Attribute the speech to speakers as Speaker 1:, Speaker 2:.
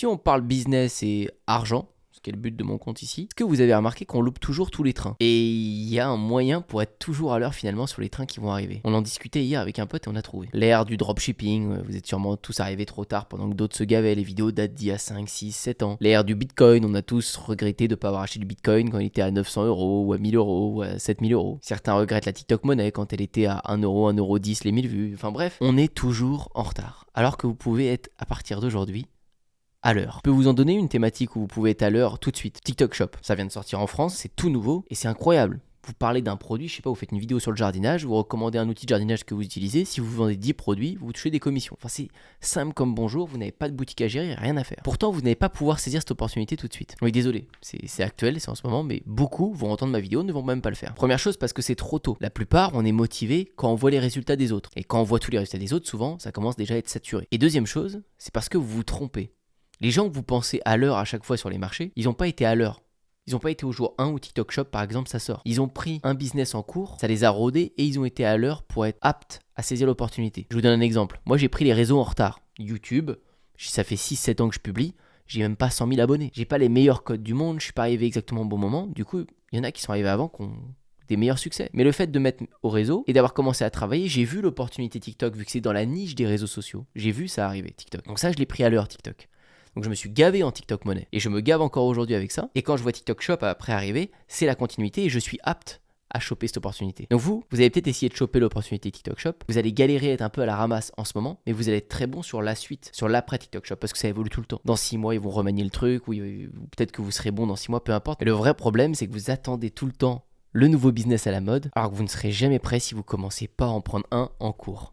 Speaker 1: Si on parle business et argent, ce qui est le but de mon compte ici, est-ce que vous avez remarqué qu'on loupe toujours tous les trains? Et il y a un moyen pour être toujours à l'heure finalement sur les trains qui vont arriver. On en discutait hier avec un pote et on a trouvé. L'ère du dropshipping, vous êtes sûrement tous arrivés trop tard pendant que d'autres se gavaient, les vidéos datent d'il y a 5, 6, 7 ans. L'ère du bitcoin, on a tous regretté de ne pas avoir acheté du bitcoin quand il était à 900 euros ou à 1000 euros ou à 7000 euros. Certains regrettent la TikTok monnaie quand elle était à 1 euro, 1,10 € les 1000 vues. Enfin bref, on est toujours en retard. Alors que vous pouvez être à partir d'aujourd'hui à l'heure. Je peux vous en donner une thématique où vous pouvez être à l'heure tout de suite. TikTok Shop, ça vient de sortir en France, c'est tout nouveau et c'est incroyable. Vous parlez d'un produit, je sais pas, vous faites une vidéo sur le jardinage, vous recommandez un outil de jardinage que vous utilisez, si vous vendez 10 produits, vous touchez des commissions. Enfin c'est simple comme bonjour, vous n'avez pas de boutique à gérer, rien à faire. Pourtant vous n'allez pas pouvoir saisir cette opportunité tout de suite. Oui désolé, c'est actuel, c'est en ce moment, mais beaucoup vont entendre ma vidéo, ne vont même pas le faire. Première chose parce que c'est trop tôt. La plupart, on est motivé quand on voit les résultats des autres. Et quand on voit tous les résultats des autres, souvent ça commence déjà à être saturé. Et deuxième chose, c'est parce que vous vous trompez. Les gens que vous pensez à l'heure à chaque fois sur les marchés, ils n'ont pas été à l'heure. Ils n'ont pas été au jour 1 où TikTok Shop, par exemple, ça sort. Ils ont pris un business en cours, ça les a rodés et ils ont été à l'heure pour être aptes à saisir l'opportunité. Je vous donne un exemple. Moi, j'ai pris les réseaux en retard. YouTube, ça fait 6-7 ans que je publie, j'ai même pas 100 000 abonnés. J'ai pas les meilleurs codes du monde, je suis pas arrivé exactement au bon moment. Du coup, il y en a qui sont arrivés avant qui ont des meilleurs succès. Mais le fait de mettre au réseau et d'avoir commencé à travailler, j'ai vu l'opportunité TikTok, vu que c'est dans la niche des réseaux sociaux. J'ai vu ça arriver, TikTok. Donc ça, je l'ai pris à l'heure, TikTok. Donc je me suis gavé en TikTok monnaie et je me gave encore aujourd'hui avec ça. Et quand je vois TikTok Shop après arriver, c'est la continuité et je suis apte à choper cette opportunité. Donc vous allez peut-être essayer de choper l'opportunité TikTok Shop. Vous allez galérer à être un peu à la ramasse en ce moment, mais vous allez être très bon sur la suite, sur l'après TikTok Shop parce que ça évolue tout le temps. Dans 6 mois, ils vont remanier le truc ou peut-être que vous serez bon dans 6 mois, peu importe. Mais le vrai problème, c'est que vous attendez tout le temps le nouveau business à la mode alors que vous ne serez jamais prêt si vous commencez pas à en prendre un en cours.